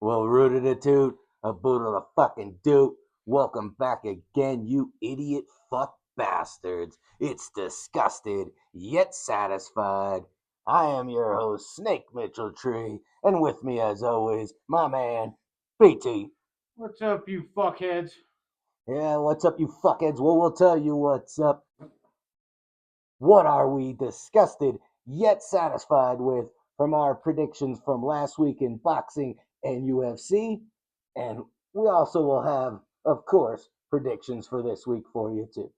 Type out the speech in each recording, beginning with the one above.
Well, rooted a toot, a boot of the fucking doot. Welcome back again, you idiot fuck bastards. It's disgusted yet satisfied. I am your host, Snake Mitchell Tree, and with me, as always, my man, BT. What's up, you fuckheads? Yeah, what's up, you fuckheads? Well, we'll tell you what's up. What are we disgusted yet satisfied with from our predictions from last week in boxing and UFC? And we also will have, of course, predictions for this week for you too.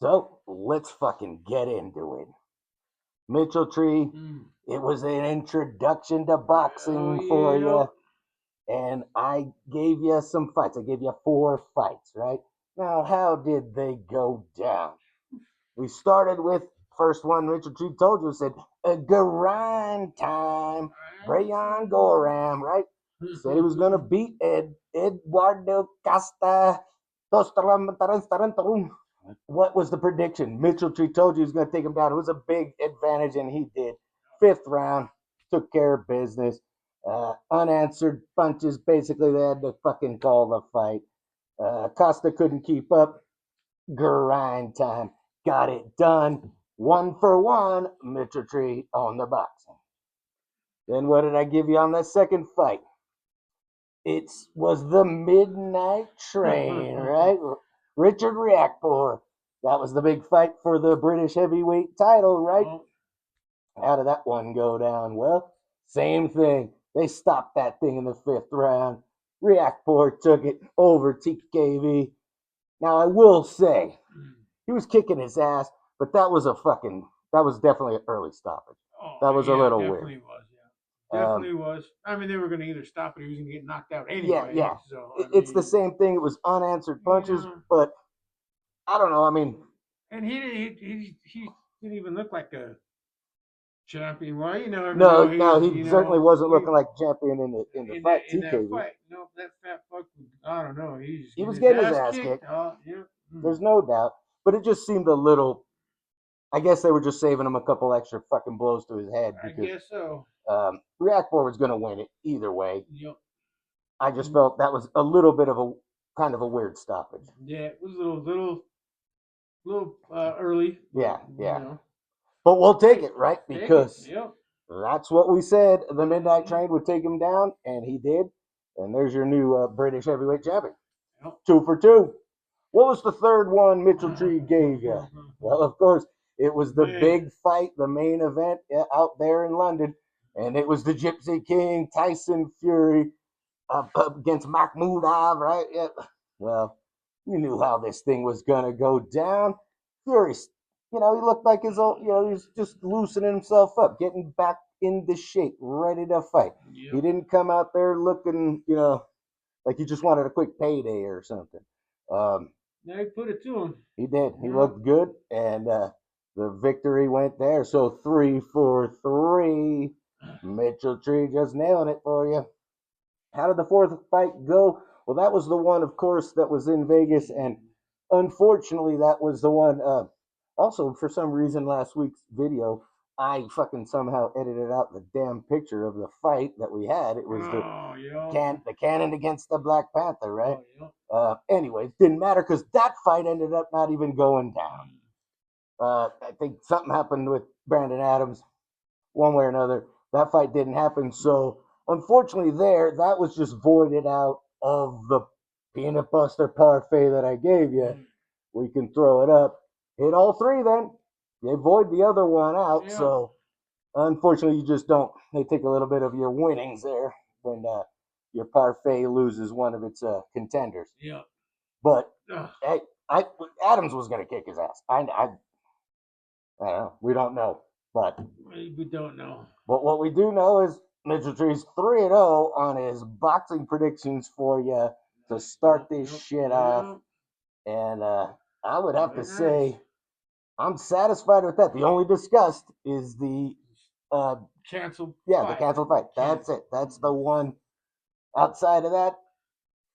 So let's fucking get into it. Mitchell Tree, Mm. it was an introduction to Oh, boxing for yeah. you, and I gave you some fights. I gave you four fights, right? Now, how did they go down? We started with first one Richard Tree told you said a grind time. Brayan Goram, right? Said he was gonna beat Eduardo Costa. What was the prediction? Mitchell Tree told you he was gonna take him down. It was a big advantage, and he did. Fifth round, took care of business. Unanswered punches. Basically, they had to fucking call the fight. Costa couldn't keep up. Grind time. Got it done. One for one, Mitchell Tree on the boxing. Then what did I give you on that second fight? It was the midnight train, right? Richard Riakporhe. That was the big fight for the British heavyweight title, right? Oh, How did that one go down? Well, same thing. They stopped that thing in the fifth round. Riakporhe took it over TKV. Now I will say he was kicking his ass, but that was definitely an early stoppage. oh, That was a yeah, little weird. definitely was. Yeah, Um, definitely was. I mean, they were going to either stop it or he was going to get knocked out yeah, anyway. yeah, So, I it's the mean, same thing. It was unanswered punches, yeah. but I don't know. I mean, And he didn't even look like a champion. Well, you never know. no, He's, no, he certainly wasn't looking like champion in the fight. in that TKV, fight. No, that fat fuck, I don't know. He's just he getting was his getting his ass ass kicked. kicked. Oh, yeah. Mm. There's no doubt, but it just seemed a little. I guess they were just saving him a couple extra fucking blows to his head I because guess so. Reactfor was going to win it either way. Yep. I just Mm. felt that was a little bit of a kind of a weird stoppage. Yeah, it was a little early, but Yeah, yeah. know, But we'll take hey, it, right? take it. Because Yep. that's what we said. The Midnight Mm-hmm. Train would take him down, and he did. And there's your new British heavyweight champion. Yep. Two for two. What was the third one Mitchell Tree gave you? Well, of course, it was the Man, big fight, the main event out there in London. And it was the Gypsy King, Tyson Fury, up against Mahmoudov, right? Yeah. Well, you knew how this thing was gonna go down. Fury, he looked like his old, he was just loosening himself up, getting back into shape, ready to fight. He yep. didn't come out there looking, like he just wanted a quick payday or something. Um, Now he put it to him. he did. He Yep. looked good, and the victory went there. So 3 for 3. Mitchell Tree just nailing it for you. How did the fourth fight go? Well, that was the one, of course, that was in Vegas, and unfortunately, that was the one. Also, for some reason, last week's video, I fucking somehow edited out the damn picture of the fight that we had. It was the Oh, yep. the cannon against the Black Panther, right? Oh, yep. Anyways, didn't matter because that fight ended up not even going down. I think something happened with Brandon Adams, one way or another. That fight didn't happen. So unfortunately, that was just voided out of the peanut buster parfait that I gave you. Mm. We can throw it up. Hit all three then. They void the other one out. Yep. So unfortunately, you just don't. They take a little bit of your winnings there when your parfait loses one of its contenders. Yep. But Ugh. hey, I Adams was going to kick his ass. I don't know. We don't know, but We don't know. what we do know is Mitchell Tree's 3-0 on his boxing predictions for you to start Yep. this Yep. shit off. Yep. And I would have to Very nice. say I'm satisfied with that. The only disgust is the uh, Canceled the fight. canceled fight. That's Canceled. it. That's the one. Outside of that,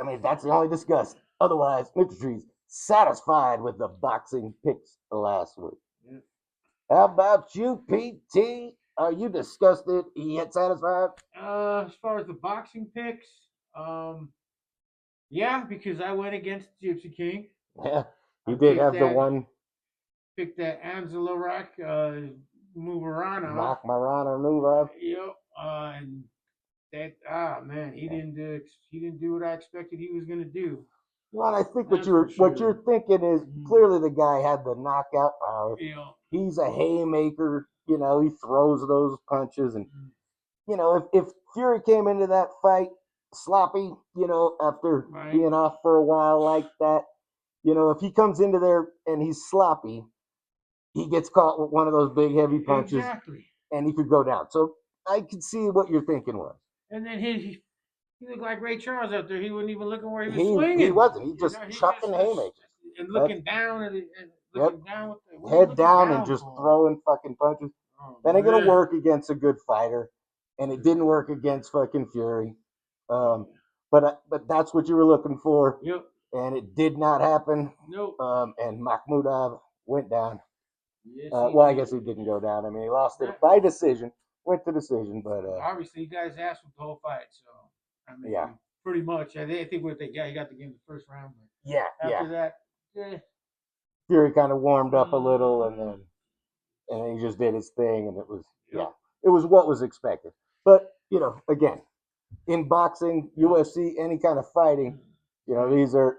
I mean, that's the only disgust. Otherwise, Mitchell Tree's satisfied with the boxing picks last week. Yep. How about you, PT? Are you disgusted yet satisfied? As far as the boxing picks, Um, yeah, because I went against Gypsy King. Yeah, I he did picked have the that one Anzalarak Muvarana. Marana move. Yep. And that man, he didn't do what I expected he was gonna do. Well, I think That's for what sure. you're thinking is Mm. clearly the guy had the knockout power. You know, He's a haymaker. You know, he throws those punches, and mm, you know, if Fury came into that fight sloppy, you know, after right? being off for a while like that, you know, if he comes into there and he's sloppy, he gets caught with one of those big heavy punches, Exactly. and he could go down. So I could see what you're thinking was. And then he looked like Ray Charles out there. He wasn't even looking where he was He swinging. wasn't. He You just know, he chucking just was haymakers. and That's looking down and yep. looking down with the, what are you Head looking down and down just for? throwing fucking punches. Oh That ain't gonna man. work against a good fighter, and it didn't work against fucking Fury. Oh Um, but that's what you were looking for, yeah. Yep. and it did not happen. Nope. And Makhmudov went down. Yes, he Well, I did. guess he didn't go down. I mean, he lost it That, by decision. Went to decision, but obviously, you guys asked with the whole fight, so I yeah, mean, pretty much. I think what they got, he got the game the first round, yeah, but yeah. after that, eh, Fury kind of warmed up a little, mm, and then he just did his thing, and it was yep, yeah, it was what was expected. But you know, again, in boxing, yep, UFC, any kind of fighting, you know, right,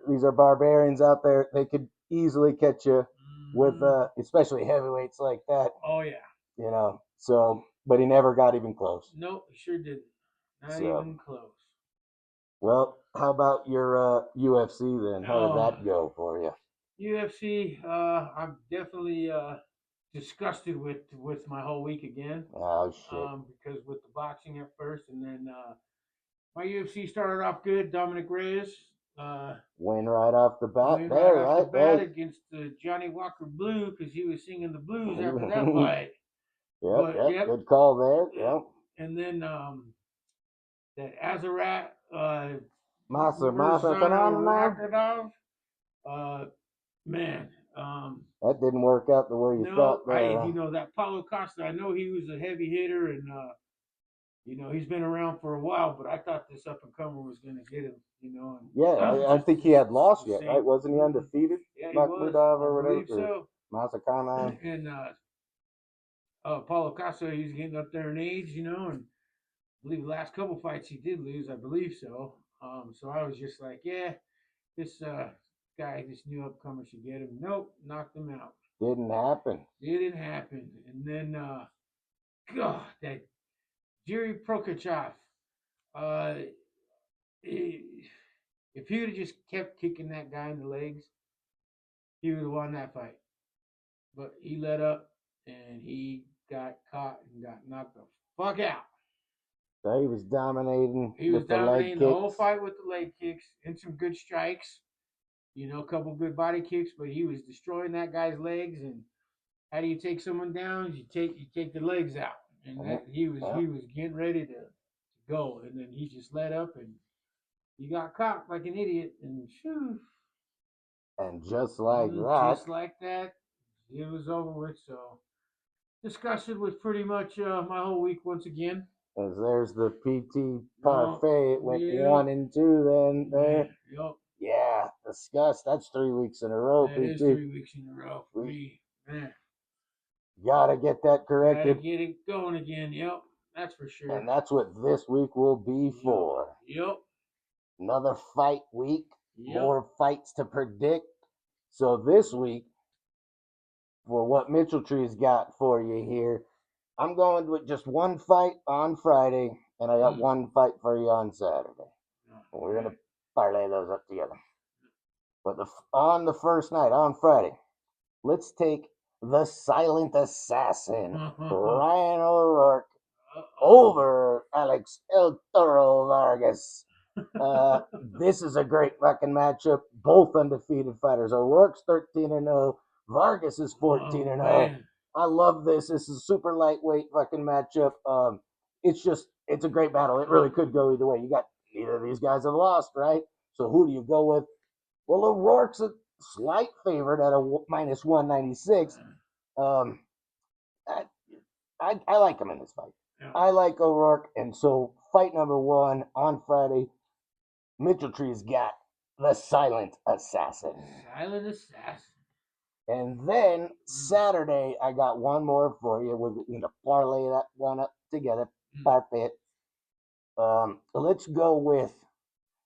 these are barbarians out there. They could easily catch you with hmm, especially heavyweights like that, oh yeah, you know. So, but he never got even close. nope, he sure didn't, not So, even close. well, how about your UFC then? How did Oh, that go for you? UFC, I'm definitely disgusted with my whole week again, Oh shit, because with the boxing at first, and then my UFC started off good. Dominic Reyes. Uh, win right off the bat Win right there, off the right? bat Hey, against Johnny Walker Blue because he was singing the blues after that yep, fight. But yep, good call there. yep. Yep, And then that Azarat Masa Kanana. Rakadov, uh, man, That didn't work out the way you no, thought there. that Paulo Costa. I know he was a heavy hitter and he's been around for a while, but I thought this up and comer was going to get him. Yeah, And I think he had the lost yet, right? same. Wasn't he undefeated, Yeah, he was. Makhmudov I or whatever, believe or so. Masakana? And Paulo Costa, he's getting up there in age, and I believe the last couple fights he did lose, I believe so. So I was just like, yeah, this guy, this new upcomer should get him. Nope, knocked him out. Didn't happen. Didn't happen. And then, God, that Jerry Prokachev, uh, he- if he would have just kept kicking that guy in the legs, he would have won that fight. But he let up and he got caught and got knocked the fuck out. So he was dominating He was with the leg dominating the whole kicks. fight with the leg kicks and some good strikes. A couple good body kicks, but he was destroying that guy's legs. And how do you take someone down? You take the legs out, and Mhm. that he was Yeah. he was getting ready to go, and then he just let up and he got caught like an idiot, and shoo, And just like that, just like that, it was over with. So discussion was pretty much my whole week once again. as there's the PT Oh, parfait, it went yep, 1-2 then man, there. yep. Yeah, disgust. That's 3 weeks in a row, That is PT. 3 weeks in a row for We me, man. gotta get that Gotta corrected. get it going again. Yep, that's for And sure. that's what this week will be Yep, for. yep, Another fight week, yep. more fights to predict. So this week, for what Mitchell Tree's got for you here, I'm going with just one fight on Friday, and I got Mm. one fight for you on Saturday. Oh, We're gonna man. parlay those up together. But on the first night, on Friday, let's take the silent assassin, Ryan O'Rourke, Uh-oh. over Alex El Toro Vargas. This is a great fucking matchup. Both undefeated fighters. O'Rourke's 13-0. Vargas is Oh 14-0. man. I love this. This is a super lightweight fucking matchup. It's a great battle. It really could go either way. You got neither of these guys have lost, right? So who do you go with? Well, O'Rourke's a slight favorite at a minus 196. Um, I, I like him in this fight. Yeah. I like O'Rourke, and so fight number one on Friday. Mitchell Tree's got the Silent Assassin. Silent Assassin. And then Saturday, I got one more for you. We're going to parlay that one up together. Perfect. Let's go with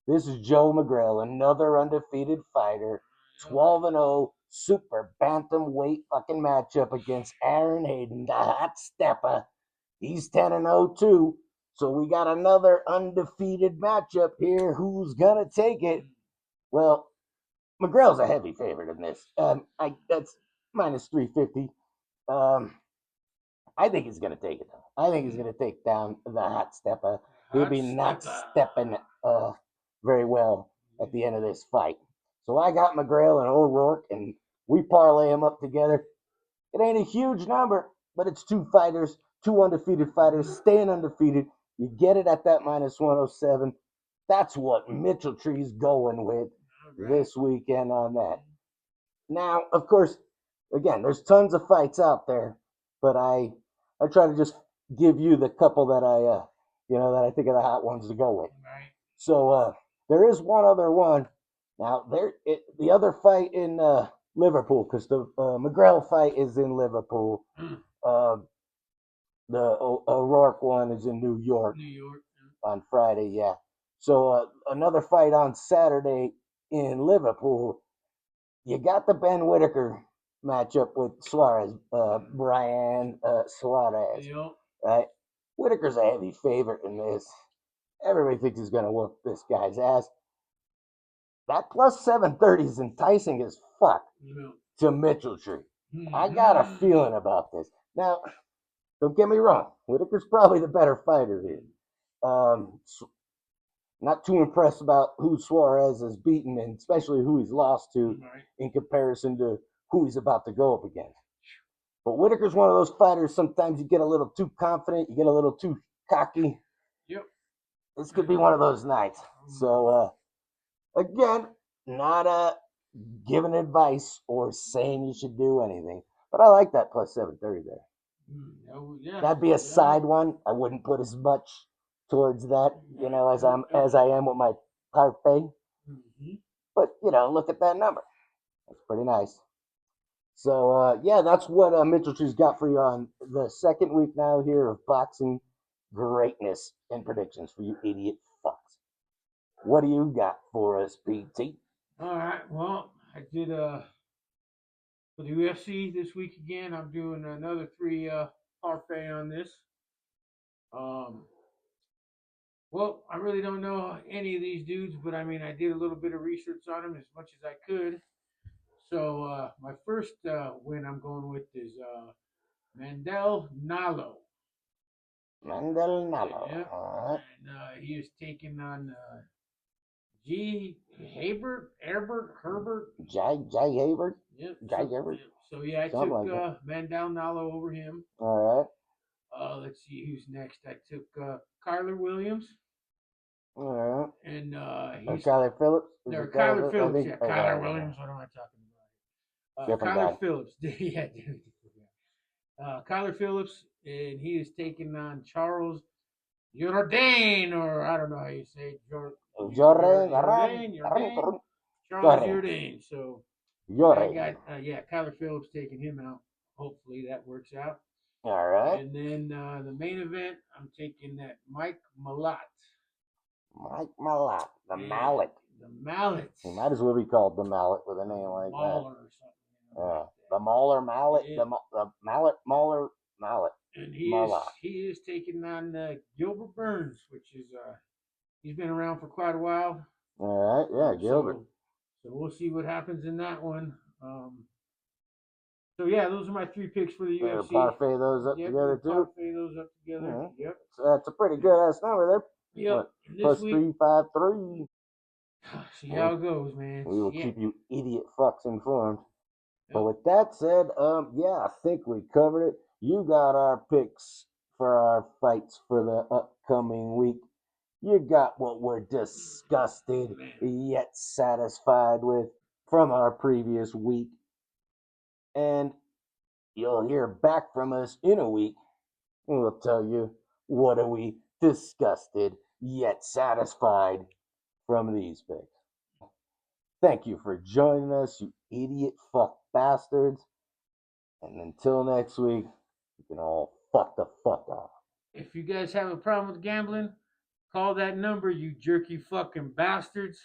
this is Joe McGrail, another undefeated fighter. 12-0 super bantamweight fucking matchup against Aaron Hayden, the hot stepper. He's 10-0 too. So we got another undefeated matchup here. Who's gonna take it? Well, McGrail's a heavy favorite in this. That's minus 350. I think he's gonna take it though. I think he's gonna take down the hot stepper. He'll be not stepping very well at the end of this fight. So I got McGrail and O'Rourke, and we parlay them up together. It ain't a huge number, but it's two fighters, two undefeated fighters, staying undefeated. You get it at that minus 107. That's what Mitchell Tree's going with this weekend on that. Now, of course, again, there's tons of fights out there, but I try to just give you the couple that that I think are the hot ones to go with. Right. So there is one other one. Now the other fight in Liverpool, because the McGrail fight is in Liverpool. The O'Rourke one is in New York. New York. On Friday, yeah. So another fight on Saturday in Liverpool. You got the Ben Whitaker matchup with Suarez, Brian Suarez, Yep. right? Whitaker's a heavy favorite in this. Everybody thinks he's going to whoop this guy's ass. That plus 730 is enticing as fuck to Mitchell Tree. I got a feeling about this. Now, don't get me wrong. Whitaker's probably the better fighter here. Not too impressed about who Suarez has beaten, and especially who he's lost to in comparison to who he's about to go up against. But Whitaker's one of those fighters, sometimes you get a little too confident, you get a little too cocky. Yep. This could be one of those nights. So, again, not giving advice or saying you should do anything. But I like that plus 730 there. That'd be a side one. I wouldn't put as much towards that, as I am with my parfait. But look at that number. That's pretty nice. So yeah, that's what Mitchell Tree's got for you on the second week now here of boxing greatness and predictions for you idiot fucks. What do you got for us, PT? All right. Well, I did for the UFC this week again. I'm doing another 3 parfait on this. Well, I really don't know any of these dudes, but I mean, I did a little bit of research on them as much as I could. So my first win I'm going with is Mandel Nalo. Mandel Nalo. Yep. And he is taking on G. Herbert. Jay Habert. Yep. Jay Habert. Yep. So yeah, I took like Mandel Nalo over him. All right. Let's see who's next. I took Kyler Williams. All right. And he's Kyler Phillips. Or Kyler Phillips. Yeah, Kyler Williams. What am I talking about? Kyler Phillips. Yeah, dude. Kyler Phillips, and he is taking on Charles Jourdain, or I don't know how you say it. Jourdain. Charles Jourdain. So I got Kyler Phillips taking him out. Hopefully that works out. All right. And then the main event, I'm taking that Mike Malott. Mike Malott, the Mallet. The Mallet. He might as well be called the Mallet with a name like Mauler that. Or something. The Mauler Mallet, yeah. the Mallet Mauler Mallet. And he is taking on Gilbert Burns, which is he's been around for quite a while. All right, yeah, Gilbert. So we'll see what happens in that one. So yeah, those are my 3 picks for the UFC. Parfait those up together too. Parfait those up together. Mm-hmm. Yep. So that's a pretty good ass number there. Yep. Plus 353. See how it goes, man. We will keep you idiot fucks informed. Yep. But with that said, I think we covered it. You got our picks for our fights for the upcoming week. You got what we're disgusted yet satisfied with from our previous week. And you'll hear back from us in a week. And we'll tell you what are we disgusted yet satisfied from these picks. Thank you for joining us, you idiot fuck bastards. And until next week, you can all fuck the fuck off. If you guys have a problem with gambling, call that number, you jerky fucking bastards.